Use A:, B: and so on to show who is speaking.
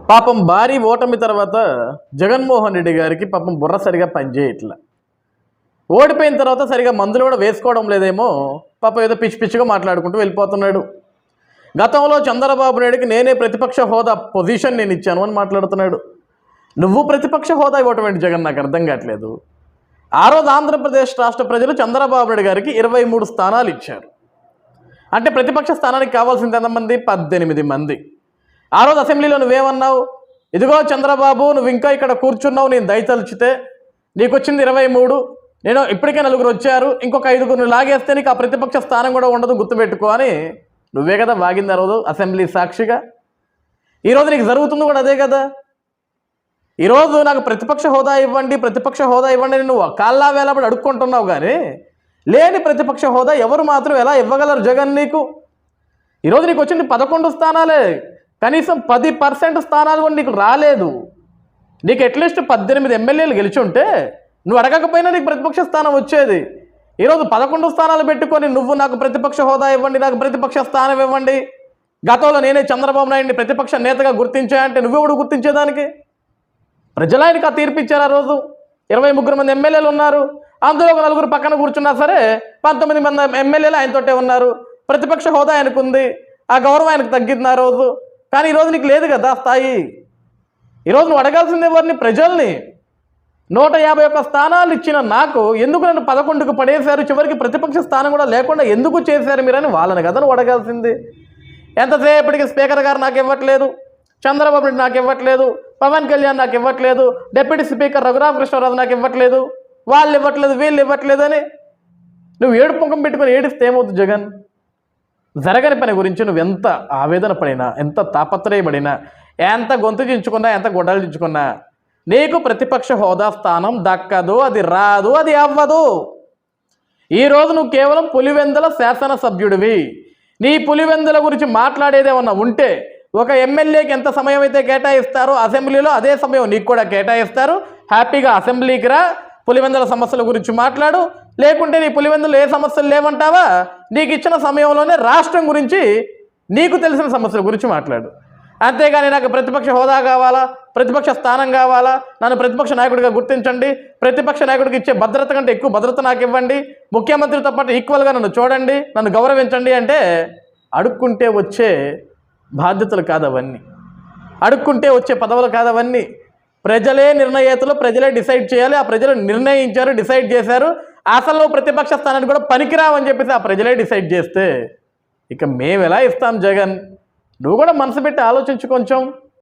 A: పాపం భారీ ఓటమి తర్వాత జగన్మోహన్ రెడ్డి గారికి పాపం బుర్ర సరిగా పనిచేయట్లా. ఓడిపోయిన తర్వాత సరిగా మందులు కూడా వేసుకోవడం లేదేమో, పాపం ఏదో పిచ్చి పిచ్చిగా మాట్లాడుకుంటూ వెళ్ళిపోతున్నాడు. గతంలో చంద్రబాబు నాయుడికి నేనే ప్రతిపక్ష హోదా పొజిషన్ నేను ఇచ్చాను అని మాట్లాడుతున్నాడు. నువ్వు ప్రతిపక్ష హోదా ఇవ్వటం ఏంటి జగన్, నాకు అర్థం కావట్లేదు. ఆ రోజు ఆంధ్రప్రదేశ్ రాష్ట్ర ప్రజలు చంద్రబాబు నాయుడు గారికి 23 స్థానాలు ఇచ్చారు. అంటే ప్రతిపక్ష స్థానానికి కావాల్సింది ఎంతమంది? 18 మంది. ఆ రోజు అసెంబ్లీలో నువ్వేమన్నావు? ఇదిగో చంద్రబాబు, నువ్వు ఇంకా ఇక్కడ కూర్చున్నావు, నేను దయతలిచితే నీకు వచ్చింది 23, నేను ఇప్పటికే 4 వచ్చారు, ఇంకొక 5 లాగేస్తే నీకు ఆ ప్రతిపక్ష స్థానం కూడా ఉండదు, గుర్తుపెట్టుకో అని నువ్వే కదా వాగింది ఆ రోజు అసెంబ్లీ సాక్షిగా. ఈరోజు నీకు జరుగుతుంది కూడా అదే కదా. ఈరోజు నాకు ప్రతిపక్ష హోదా ఇవ్వండి, ప్రతిపక్ష హోదా ఇవ్వండి అని నువ్వు కాళ్ళా వేళపడి అడుక్కుంటున్నావు, కానీ లేని ప్రతిపక్ష హోదా ఎవరు మాత్రం ఎలా ఇవ్వగలరు జగన్ నీకు? ఈరోజు నీకు వచ్చింది 11 స్థానాలే, కనీసం 10% స్థానాలు కూడా నీకు రాలేదు. నీకు అట్లీస్ట్ 18 ఎమ్మెల్యేలు గెలిచి ఉంటే నువ్వు అడగకపోయినా నీకు ప్రతిపక్ష స్థానం వచ్చేది. ఈరోజు 11 స్థానాలు పెట్టుకొని నువ్వు నాకు ప్రతిపక్ష హోదా ఇవ్వండి, నాకు ప్రతిపక్ష స్థానం ఇవ్వండి, గతంలో నేనే చంద్రబాబు నాయుడిని ప్రతిపక్ష నేతగా గుర్తించాయంటే నువ్వెవడు గుర్తించేదానికి? ప్రజలు ఆయనకు ఆ తీర్పు ఇచ్చారు. ఆ రోజు 23 మంది ఎమ్మెల్యేలు ఉన్నారు, అందులో ఒక 4 పక్కన కూర్చున్నా సరే 19 మంది ఎమ్మెల్యేలు ఆయనతోటే ఉన్నారు. ప్రతిపక్ష హోదా ఆయనకు ఉంది, ఆ గౌరవం ఆయనకు తగ్గింది ఆ రోజు. కానీ ఈరోజు నీకు లేదు కదా స్థాయి. ఈరోజు నువ్వు అడగాల్సింది ఎవరిని? ప్రజల్ని. 151 స్థానాలు ఇచ్చిన నాకు ఎందుకు నన్ను 11కు పడేశారు, చివరికి ప్రతిపక్ష స్థానం కూడా లేకుండా ఎందుకు చేశారు మీరని వాళ్ళని కదా నువ్వు అడగాల్సింది. ఎంతసేపటికి స్పీకర్ గారు నాకు ఇవ్వట్లేదు, చంద్రబాబు నాయుడు నాకు ఇవ్వట్లేదు, పవన్ కళ్యాణ్ నాకు ఇవ్వట్లేదు, డిప్యూటీ స్పీకర్ రఘురామకృష్ణరాజు నాకు ఇవ్వట్లేదు, వాళ్ళు ఇవ్వట్లేదు, వీళ్ళు ఇవ్వట్లేదు అని నువ్వు ఏడుపు ముఖం పెట్టుకొని ఏడిస్తే ఏమవుతుంది జగన్? జరగని పని గురించి నువ్వు ఎంత ఆవేదన పడినా, ఎంత తాపత్రయపడినా, ఎంత గొంతు చించుకున్నా, ఎంత గొడ్డలు చించుకున్నా నీకు ప్రతిపక్ష హోదా స్థానం దక్కదు, అది రాదు, అది అవ్వదు. ఈరోజు నువ్వు కేవలం పులివెందుల శాసనసభ్యుడివి. నీ పులివెందుల గురించి మాట్లాడేదేమన్నా ఉంటే ఒక ఎమ్మెల్యేకి ఎంత సమయం అయితే కేటాయిస్తారో అసెంబ్లీలో అదే సమయం నీకు కూడా కేటాయిస్తారు. హ్యాపీగా అసెంబ్లీకి రా, పులివెందుల సమస్యల గురించి మాట్లాడు. లేకుంటే నీ పులివెందులు ఏ సమస్యలు లేవంటావా, నీకు ఇచ్చిన సమయంలోనే రాష్ట్రం గురించి నీకు తెలిసిన సమస్యల గురించి మాట్లాడు. అంతేగాని నాకు ప్రతిపక్ష హోదా కావాలా, ప్రతిపక్ష స్థానం కావాలా, నన్ను ప్రతిపక్ష నాయకుడిగా గుర్తించండి, ప్రతిపక్ష నాయకుడికి ఇచ్చే భద్రత కంటే ఎక్కువ భద్రత నాకు ఇవ్వండి, ముఖ్యమంత్రితో పాటు ఈక్వల్గా నన్ను చూడండి, నన్ను గౌరవించండి అంటే అడుక్కుంటే వచ్చే బాధ్యతలు కాదవన్నీ, అడుక్కుంటే వచ్చే పదవులు కాదవన్నీ. ప్రజలే నిర్ణయేతలు, ప్రజలే డిసైడ్ చేయాలి. ఆ ప్రజలు నిర్ణయించారు, డిసైడ్ చేశారు. అసలు ప్రతిపక్ష స్థానాన్ని కూడా పనికిరావని చెప్పేసి ఆ ప్రజలే డిసైడ్ చేస్తే ఇక మేము ఎలా ఇస్తాం జగన్? నువ్వు కూడా మనసు పెట్టి ఆలోచించు కొంచెం.